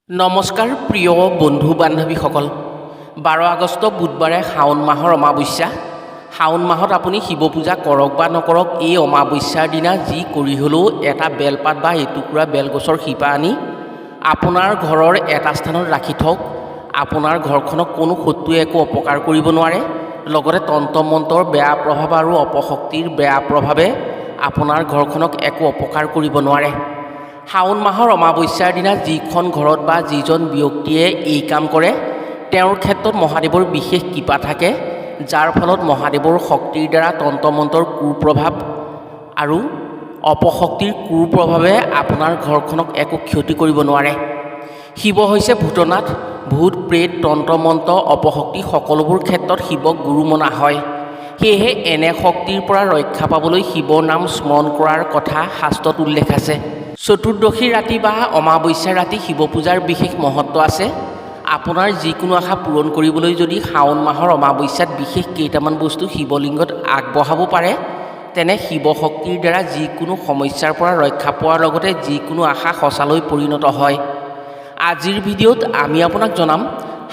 নমস্কাৰ প্ৰিয় বন্ধু বান্ধৱীসকল। 12 আগষ্ট বুধবাৰে শাওণ মাহৰ অমাৱস্যা। শাওণ মাহত আপুনি শিৱ পূজা কৰক বা নকৰক, এই অমাৱস্যাৰ দিনা যি কৰি হ'লেও এটা বেলপাত বা এটুকুৰা বেলগছৰ শিপা আনি আপোনাৰ ঘৰৰ এটা স্থানত ৰাখি থওক। আপোনাৰ ঘৰখনক কোনো শত্ৰুৱে একো অপকাৰ কৰিব নোৱাৰে। লগতে তন্ত্ৰ মন্ত্ৰৰ বেয়া প্ৰভাৱ আৰু অপশক্তিৰ বেয়া প্ৰভাৱে আপোনাৰ ঘৰখনক একো অপকাৰ কৰিব নোৱাৰে। শাওণ মাহৰ অমাৱস্যাৰ দিনা যিখন ঘৰত বা যিজন ব্যক্তিয়ে এই কাম কৰে তেওঁৰ ক্ষেত্ৰত মহাদেৱৰ বিশেষ কৃপা থাকে, যাৰ ফলত মহাদেৱৰ শক্তিৰ দ্বাৰা তন্ত্ৰ মন্ত্ৰৰ কুপ্ৰভাৱ আৰু অপশক্তিৰ কুপ্ৰভাৱে আপোনাৰ ঘৰখনক একো ক্ষতি কৰিব নোৱাৰে। শিৱ হৈছে ভূতনাথ। ভূত প্ৰেত তন্ত্ৰ মন্ত্ৰ অপশক্তি সকলোবোৰ ক্ষেত্ৰত শিৱক গুৰু মনা হয়। সেয়েহে এনে শক্তিৰ পৰা ৰক্ষা পাবলৈ শিৱৰ নাম স্মৰণ কৰাৰ কথা শাস্ত্ৰত উল্লেখ আছে। চতুৰ্দশী ৰাতি বা অমাৱস্যাৰ ৰাতি শিৱ পূজাৰ বিশেষ মহত্ব আছে। আপোনাৰ যিকোনো আশা পূৰণ কৰিবলৈ যদি শাওণ মাহৰ অমাৱস্যাত বিশেষ কেইটামান বস্তু শিৱলিংগত আগবঢ়াব পাৰে, তেনে শিৱ শক্তিৰ দ্বাৰা যিকোনো সমস্যাৰ পৰা ৰক্ষা পোৱাৰ লগতে যিকোনো আশা সঁচালৈ পৰিণত হয়। আজিৰ ভিডিঅ'ত আমি আপোনাক জনাম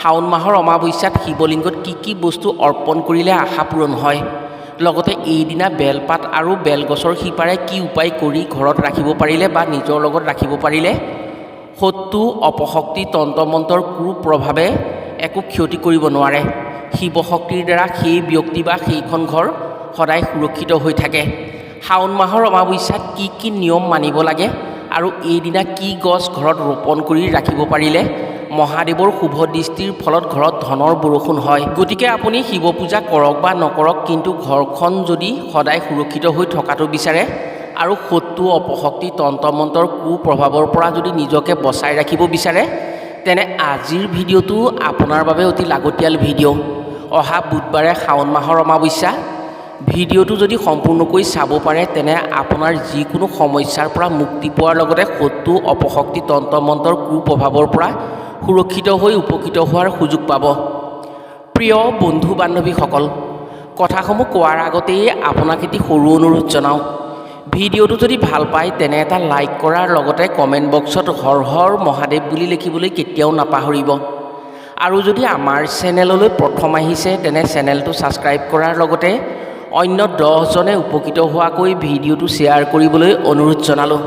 শাওণ মাহৰ অমাৱস্যাত শিৱলিংগত কি কি বস্তু অৰ্পণ কৰিলে আশা পূৰণ হয়। লগতে এইদিনা বেলপাত আৰু বেলগছৰ শিপাৰে কি উপায় কৰি ঘৰত ৰাখিব পাৰিলে বা নিজৰ লগত ৰাখিব পাৰিলে শত্ৰু অপশক্তি তন্ত্ৰ মন্ত্ৰৰ কুপ্ৰভাৱে একো ক্ষতি কৰিব নোৱাৰে। শিৱ শক্তিৰ দ্বাৰা সেই ব্যক্তি বা সেইখন ঘৰ সদায় সুৰক্ষিত হৈ থাকে। শাওণ মাহৰ অমাৱস্যাত কি কি নিয়ম মানিব লাগে আৰু এইদিনা কি গছ ঘৰত ৰোপণ কৰি ৰাখিব পাৰিলে মহাদেৱৰ শুভ দৃষ্টিৰ ফলত ঘৰত ধনৰ বৰষুণ হয়। গতিকে আপুনি শিৱ পূজা কৰক বা নকৰক, কিন্তু ঘৰখন যদি সদায় সুৰক্ষিত হৈ থকাটো বিচাৰে আৰু শত্ৰু অপশক্তি তন্ত্ৰ মন্ত্ৰৰ কুপ্ৰভাৱৰ পৰা যদি নিজকে বচাই ৰাখিব বিচাৰে, তেনে আজিৰ ভিডিঅ'টো আপোনাৰ বাবে অতি লাগতিয়াল ভিডিঅ'। অহা বুধবাৰে শাওণ মাহৰ অমাৱস্যা। ভিডিঅ'টো যদি সম্পূৰ্ণকৈ চাব পাৰে তেনে আপোনাৰ যিকোনো সমস্যাৰ পৰা মুক্তি পোৱাৰ লগতে শত্ৰু অপশক্তি তন্ত্ৰ মন্ত্ৰৰ কুপ্ৰভাৱৰ পৰা সুৰক্ষিত হৈ উপকৃত হোৱাৰ সুযোগ পাব। প্ৰিয় বন্ধু বান্ধৱীসকল, কথাসমূহ কোৱাৰ আগতেই আপোনাক এটি সৰু অনুৰোধ জনাওঁ। ভিডিঅ'টো যদি ভাল পায় তেনে এটা লাইক কৰাৰ লগতে কমেণ্ট বক্সত হৰ হৰ মহাদেৱ বুলি লিখিবলৈ কেতিয়াও নাপাহৰিব। আৰু যদি আমাৰ চেনেললৈ প্ৰথম আহিছে তেনে চেনেলটো ছাবস্ক্ৰাইব কৰাৰ লগতে অন্য 10জনে উপকৃত হোৱাকৈ ভিডিঅ'টো শ্বেয়াৰ কৰিবলৈ অনুৰোধ জনালোঁ।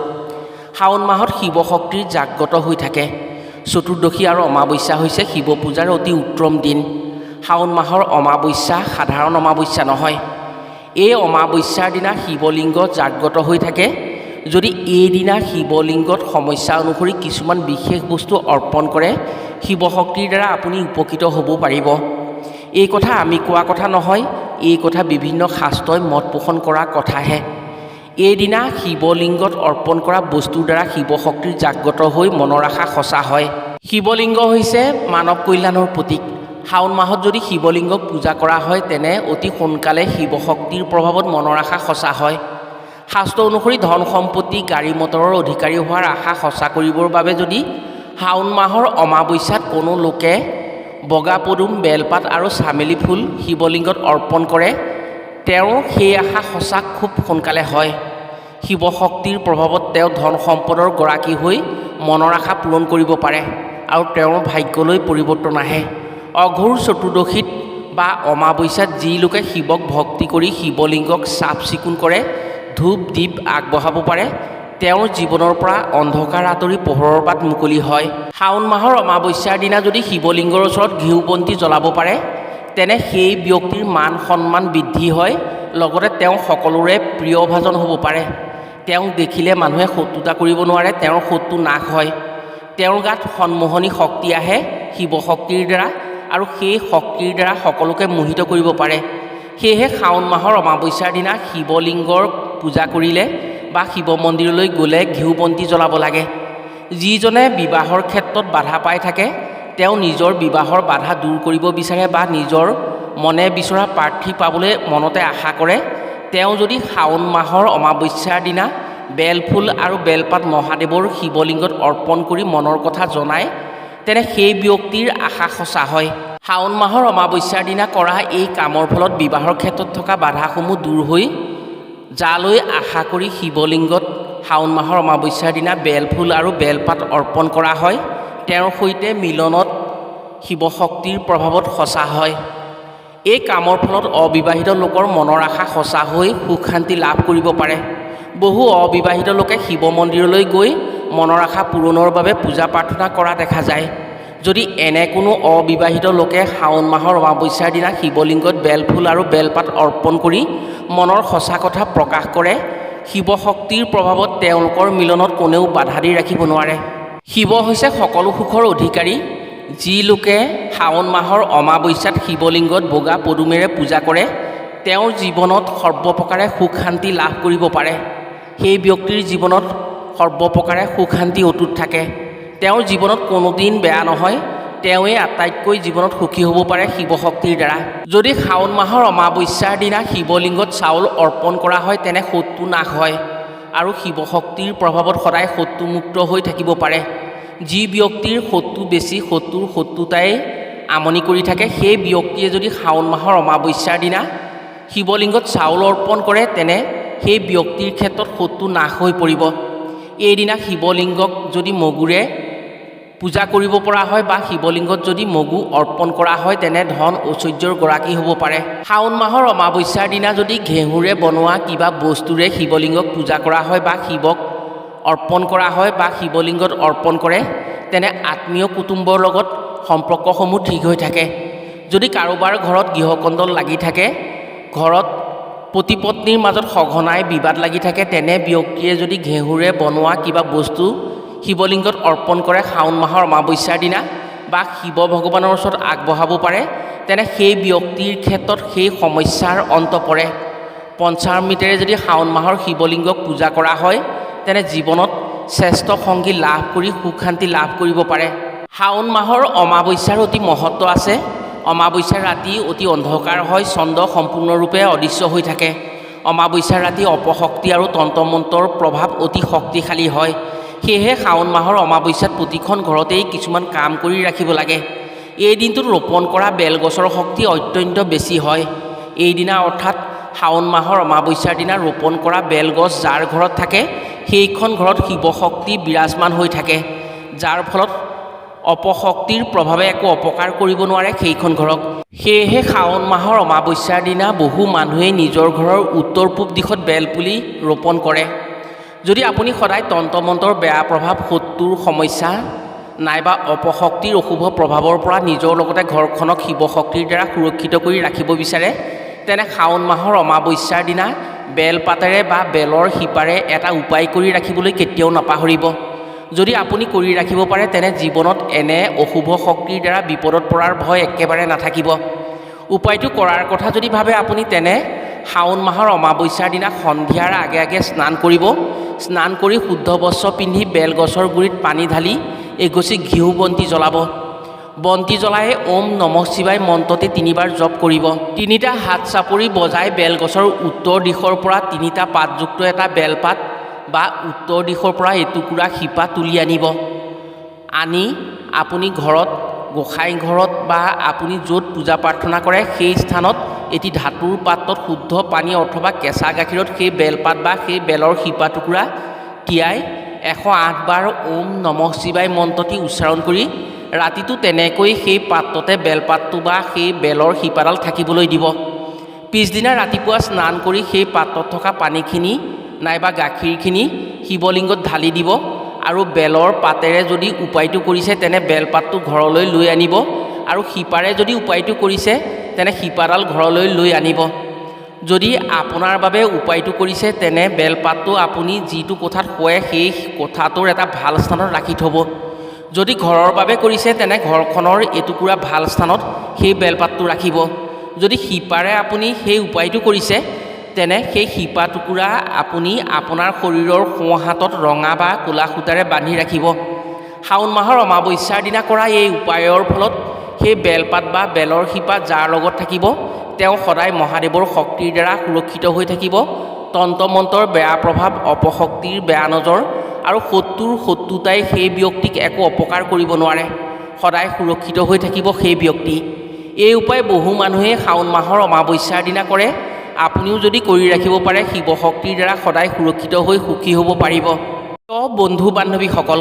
শাওণ মাহত শিৱ শক্তিৰ জাগ্ৰত হৈ থাকে। চতুৰ্দশী আৰু অমাৱস্যা হৈছে শিৱ পূজাৰ অতি উত্তম দিন। শাওণ মাহৰ অমাৱস্যা সাধাৰণ অমাৱস্যা নহয়। এই অমাৱস্যাৰ দিনা শিৱলিংগ জাগ্ৰত হৈ থাকে। যদি এইদিনা শিৱলিংগত সমস্যা অনুসৰি কিছুমান বিশেষ বস্তু অৰ্পণ কৰে, শিৱ শক্তিৰ দ্বাৰা আপুনি উপকৃত হ'ব পাৰিব। এই কথা আমি কোৱা কথা নহয়, এই কথা বিভিন্ন শাস্ত্ৰই মত পোষণ কৰা কথাহে। এইদিনা শিৱলিংগত অৰ্পণ কৰা বস্তুৰ দ্বাৰা শিৱ শক্তিৰ জাগ্ৰত হৈ মনৰ আশা সঁচা হয়। শিৱলিংগ হৈছে মানৱ কল্যাণৰ প্ৰতীক। শাওণ মাহত যদি শিৱলিংগক পূজা কৰা হয় তেনে অতি সোনকালে শিৱ শক্তিৰ প্ৰভাৱত মনৰ আশা সঁচা হয়। শাস্ত্ৰ অনুসৰি ধন সম্পত্তি গাড়ী মটৰৰ অধিকাৰী হোৱাৰ আশা সঁচা কৰিবৰ বাবে যদি শাওণ মাহৰ অমাৱস্যাত কোনো লোকে বগা পদুম বেলপাত আৰু চামেলি ফুল শিৱলিংগত অৰ্পণ কৰে, তেওঁৰ সেই আশা সঁচা খুব সোনকালে হয়। শিৱ শক্তিৰ প্ৰভাৱত তেওঁ ধন সম্পদৰ গৰাকী হৈ মনৰ আশা পূৰণ কৰিব পাৰে আৰু তেওঁৰ ভাগ্যলৈ পৰিৱৰ্তন আহে। অঘোৰ চতুৰ্দশীত বা অমাৱস্যাত যি লোকে শিৱক ভক্তি কৰি শিৱলিংগক চাফ চিকুণ কৰে, ধূপ দীপ আগবঢ়াব পাৰে, তেওঁৰ জীৱনৰ পৰা অন্ধকাৰ আঁতৰি পোহৰৰ বাট মুকলি হয়। শাওণ মাহৰ অমাৱস্যাৰ দিনা যদি শিৱলিংগৰ ওচৰত ঘিউ বন্তি জ্বলাব পাৰে তেনে সেই ব্যক্তিৰ মান সন্মান বৃদ্ধি হয়, লগতে তেওঁ সকলোৰে প্ৰিয়ভাজন হ'ব পাৰে। তেওঁক দেখিলে মানুহে শত্ৰুতা কৰিব নোৱাৰে, তেওঁৰ শত্ৰু নাশ হয়। তেওঁৰ গাত সন্মোহনী শক্তি আহে শিৱ শক্তিৰ দ্বাৰা আৰু সেই শক্তিৰ দ্বাৰা সকলোকে মোহিত কৰিব পাৰে। সেয়েহে শাওণ মাহৰ অমাৱস্যাৰ দিনা শিৱলিংগৰ পূজা কৰিলে বা শিৱ মন্দিৰলৈ গ'লে ঘিউ বন্তি জ্বলাব লাগে। যিজনে বিবাহৰ ক্ষেত্ৰত বাধা পাই থাকে, তেওঁ নিজৰ বিবাহৰ বাধা দূৰ কৰিব বিচাৰে বা নিজৰ মনে বিচৰা প্ৰাৰ্থী পাবলৈ মনতে আশা কৰে, তেওঁ যদি শাওণ মাহৰ অমাৱস্যাৰ দিনা বেলফুল আৰু বেলপাত মহাদেৱৰ শিৱলিংগত অৰ্পণ কৰি মনৰ কথা জনায়, তেনে সেই ব্যক্তিৰ আশা সঁচা হয়। শাওণ মাহৰ অমাৱস্যাৰ দিনা কৰা এই কামৰ ফলত বিবাহৰ ক্ষেত্ৰত থকা বাধাসমূহ দূৰ হৈ যালৈ আশা কৰি শিৱলিংগত শাওণ মাহৰ অমাৱস্যাৰ দিনা বেলফুল আৰু বেলপাত অৰ্পণ কৰা হয়, তেওঁৰ সৈতে মিলনত শিৱশক্তিৰ প্ৰভাৱত সঁচা হয়। এই কামৰ ফলত অবিবাহিত লোকৰ মনৰ আশা সঁচা হৈ সুখ শান্তি লাভ কৰিব পাৰে। বহু অবিবাহিত লোকে শিৱ মন্দিৰলৈ গৈ মনৰ আশা পূৰণৰ বাবে পূজা প্ৰাৰ্থনা কৰা দেখা যায়। যদি এনে কোনো অবিবাহিত লোকে শাওণ মাহৰ অমাৱস্যাৰ দিনা শিৱলিংগত বেলফুল আৰু বেলপাত অৰ্পণ কৰি মনৰ সঁচা কথা প্ৰকাশ কৰে, শিৱশক্তিৰ প্ৰভাৱত তেওঁলোকৰ মিলনত কোনেও বাধা দি ৰাখিব নোৱাৰে। শিৱ হৈছে সকলো সুখৰ অধিকাৰী। যি লোকে শাওণ মাহৰ অমাৱস্যাত শিৱলিংগত বগা পদুমেৰে পূজা কৰে, তেওঁৰ জীৱনত সৰ্বপ্ৰকাৰে সুখ শান্তি লাভ কৰিব পাৰে। সেই ব্যক্তিৰ জীৱনত সৰ্বপ্ৰকাৰে সুখ শান্তি অটুট থাকে। তেওঁৰ জীৱনত কোনোদিন বেয়া নহয়। তেওঁৱেই আটাইতকৈ জীৱনত সুখী হ'ব পাৰে শিৱশক্তিৰ দ্বাৰা। যদি শাওণ মাহৰ অমাৱস্যাৰ দিনা শিৱলিংগত চাউল অৰ্পণ কৰা হয়, তেনে শত্ৰু নাশ হয় আৰু শিৱশক্তিৰ প্ৰভাৱত সদায় শত্ৰুমুক্ত হৈ থাকিব পাৰে। যি ব্যক্তিৰ শত্ৰু বেছি, শত্ৰুৰ শত্ৰুতাই আমনি কৰি থাকে, সেই ব্যক্তিয়ে যদি শাওণ মাহৰ অমাৱস্যাৰ দিনা শিৱলিংগত চাউল অৰ্পণ কৰে, তেনে সেই ব্যক্তিৰ ক্ষেত্ৰত শত্ৰু নাশ হৈ পৰিব। এইদিনা শিৱলিংগক যদি মগুৰে পূজা কৰিব পৰা হয় বা শিৱলিংগত যদি মগু অৰ্পণ কৰা হয়, তেনে ধন ঐশ্বৰ্যৰ গৰাকী হ'ব পাৰে। শাওণ মাহৰ অমাৱস্যাৰ দিনা যদি ঘেঁহুৰে বনোৱা কিবা বস্তুৰে শিৱলিংগক পূজা কৰা হয় বা শিৱক অৰ্পণ কৰা হয় বা শিৱলিংগত অৰ্পণ কৰে, তেনে আত্মীয় কুটুম্বৰ লগত সম্পৰ্কসমূহ ঠিক হৈ থাকে। যদি কাৰোবাৰ ঘৰত গৃহকন্দল লাগি থাকে, ঘৰত পতি পত্নীৰ মাজত সঘনাই বিবাদ লাগি থাকে, তেনে ব্যক্তিয়ে যদি ঘেঁহুৰে বনোৱা কিবা বস্তু শিৱলিংগত অৰ্পণ কৰে শাওণ মাহৰ অমাৱস্যাৰ দিনা বা শিৱ ভগৱানৰ ওচৰত আগবঢ়াব পাৰে, তেনে সেই ব্যক্তিৰ ক্ষেত্ৰত সেই সমস্যাৰ অন্ত পৰে। পঞ্চামৃতেৰে যদি শাওণ মাহৰ শিৱলিংগক পূজা কৰা হয়, তেনে জীৱনত শ্ৰেষ্ঠ সংগী লাভ কৰি সুখ শান্তি লাভ কৰিব পাৰে। শাওণ মাহৰ অমাৱস্যাৰ অতি মহত্ব আছে। অমাৱস্যাৰ ৰাতি অতি অন্ধকাৰ হয়, চন্দ্ৰ সম্পূৰ্ণৰূপে অদৃশ্য হৈ থাকে। অমাৱস্যাৰ ৰাতি অপশক্তি আৰু তন্ত্ৰমন্ত্ৰৰ প্ৰভাৱ অতি শক্তিশালী হয়। সেয়েহে শাওণ মাহৰ অমাৱস্যাত প্ৰতিখন ঘৰতেই কিছুমান কাম কৰি ৰাখিব লাগে। এই দিনটোত ৰোপণ কৰা বেলগছৰ শক্তি অত্যন্ত বেছি হয়। এইদিনা অৰ্থাৎ শাওণ মাহৰ অমাৱস্যাৰ দিনা ৰোপণ কৰা বেলগছ যাৰ ঘৰত থাকে, সেইখন ঘৰত শিৱশক্তি বিৰাজমান হৈ থাকে, যাৰ ফলত অপশক্তিৰ প্ৰভাৱে একো অপকাৰ কৰিব নোৱাৰে সেইখন ঘৰক। সেয়েহে শাওণ মাহৰ অমাৱস্যাৰ দিনা বহু মানুহেই নিজৰ ঘৰৰ উত্তৰ পূব দিশত বেলপুলি ৰোপণ কৰে। যদি আপুনি সদায় তন্ত্ৰমন্ত্ৰৰ বেয়া প্ৰভাৱ, শত্ৰুৰ সমস্যা নাইবা অপশক্তিৰ অশুভ প্ৰভাৱৰ পৰা নিজৰ লগতে ঘৰখনক শিৱশক্তিৰ দ্বাৰা সুৰক্ষিত কৰি ৰাখিব বিচাৰে, তেনে শাওণ মাহৰ অমাৱস্যাৰ দিনা বেলপাতেৰে বা বেলৰ শিপাৰে এটা উপায় কৰি ৰাখিবলৈ কেতিয়াও নাপাহৰিব। যদি আপুনি কৰি ৰাখিব পাৰে, তেনে জীৱনত এনে অশুভ শক্তিৰ দ্বাৰা বিপদত পৰাৰ ভয় একেবাৰে নাথাকিব। উপায়টো কৰাৰ কথা যদি ভাবে আপুনি, তেনে শাওণ মাহৰ অমাৱস্যাৰ দিনা সন্ধিয়াৰ আগে আগে স্নান কৰিব। স্নান কৰি শুদ্ধ বস্ত্ৰ পিন্ধি বেলগছৰ গুৰিত পানী ঢালি এগছি ঘিউ বন্তি জ্বলাব। বন্তি জ্বলাই ওম নমঃ শিৱায় মন্ত্ৰটি 3 বাৰ জপ কৰিব। 3টা হাত চাপৰি বজাই বেলগছৰ উত্তৰ দিশৰ পৰা 3টা পাতযুক্ত এটা বেলপাত বা উত্তৰ দিশৰ পৰা এটুকুৰা শিপা তুলি আনি আপুনি ঘৰত, গোসাঁই ঘৰত বা আপুনি য'ত পূজা প্ৰাৰ্থনা কৰে সেই স্থানত এটি ধাতুৰ পাত্ৰত শুদ্ধ পানী অথবা কেঁচা গাখীৰত সেই বেলপাত বা সেই বেলৰ শিপা টুকুৰা তিয়াই 108 বাৰ ওম নমঃ শিৱায় মন্ত্ৰটি উচ্চাৰণ কৰি ৰাতিটো তেনেকৈ সেই পাত্ৰতে বেলপাতটো বা সেই বেলৰ শিপাডাল থাকিবলৈ দিব। পিছদিনা ৰাতিপুৱা স্নান কৰি সেই পাত্ৰত থকা পানীখিনি নাইবা গাখীৰখিনি শিৱলিংগত ঢালি দিব আৰু বেলৰ পাতেৰে যদি উপায়টো কৰিছে, তেনে বেলপাতটো ঘৰলৈ লৈ আনিব আৰু শিপাৰে যদি উপায়টো কৰিছে, তেনে শিপাডাল ঘৰলৈ লৈ আনিব। যদি আপোনাৰ বাবে উপায়টো কৰিছে, তেনে বেলপাতটো আপুনি যিটো কোঠাত শুৱে সেই কোঠাটোৰ এটা ভাল স্থানত ৰাখি থ'ব। যদি ঘৰৰ বাবে কৰিছে, তেনে ঘৰখনৰ এটুকুৰা ভাল স্থানত সেই বেলপাতটো ৰাখিব। যদি শিপাৰে আপুনি সেই উপায়টো কৰিছে, তেনে সেই শিপা টুকুৰা আপুনি আপোনাৰ শৰীৰৰ সোঁহাতত ৰঙা বা ক'লা সূতাৰে বান্ধি ৰাখিব। শাওণ মাহৰ অমাৱস্যাৰ দিনা কৰা এই উপায়ৰ ফলত সেই বেলপাত বা বেলৰ শিপা যাৰ লগত থাকিব, তেওঁ সদায় মহাদেৱৰ শক্তিৰ দ্বাৰা সুৰক্ষিত হৈ থাকিব। তন্ত্ৰমন্ত্ৰৰ বেয়া প্ৰভাৱ, অপশক্তিৰ বেয়া নজৰ আৰু শত্ৰুৰ শত্ৰুতাই সেই ব্যক্তিক একো অপকাৰ কৰিব নোৱাৰে। সদায় সুৰক্ষিত হৈ থাকিব সেই ব্যক্তি। এই উপায় বহু মানুহে শাওণ মাহৰ অমাৱস্যাৰ দিনা কৰে। আপুনিও যদি কৰি ৰাখিব পাৰে, শিৱশক্তিৰ দ্বাৰা সদায় সুৰক্ষিত হৈ সুখী হ'ব পাৰিব। বন্ধু বান্ধৱীসকল,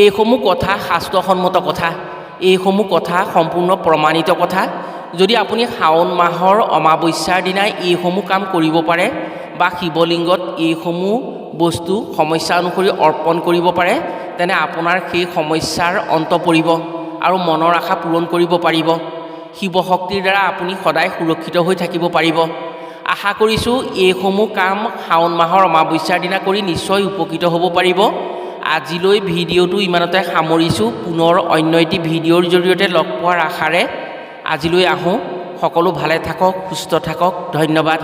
এইসমূহ কথা শাস্ত্ৰসন্মত কথা, এইসমূহ কথা সম্পূৰ্ণ প্ৰমাণিত কথা। যদি আপুনি শাওণ মাহৰ অমাৱস্যাৰ দিনাই এইসমূহ কাম কৰিব পাৰে বা শিৱলিংগত এইসমূহ বস্তু সমস্যা অনুসৰি অৰ্পণ কৰিব পাৰে, তেনে আপোনাৰ সেই সমস্যাৰ অন্ত পৰিব আৰু মনৰ আশা পূৰণ কৰিব পাৰিব। শিৱশক্তিৰ দ্বাৰা আপুনি সদায় সুৰক্ষিত হৈ থাকিব পাৰিব। আশা কৰিছোঁ এইসমূহ কাম শাওণ মাহৰ অমাৱস্যাৰ দিনা কৰি নিশ্চয় উপকৃত হ'ব পাৰিব। আজিলৈ ভিডিঅ'টো ইমানতে সামৰিছোঁ। পুনৰ অন্য এটি ভিডিঅ'ৰ জৰিয়তে লগ পোৱাৰ আশাৰে আজিলৈ আহোঁ। সকলো ভালে থাকক, সুস্থ থাকক। ধন্যবাদ।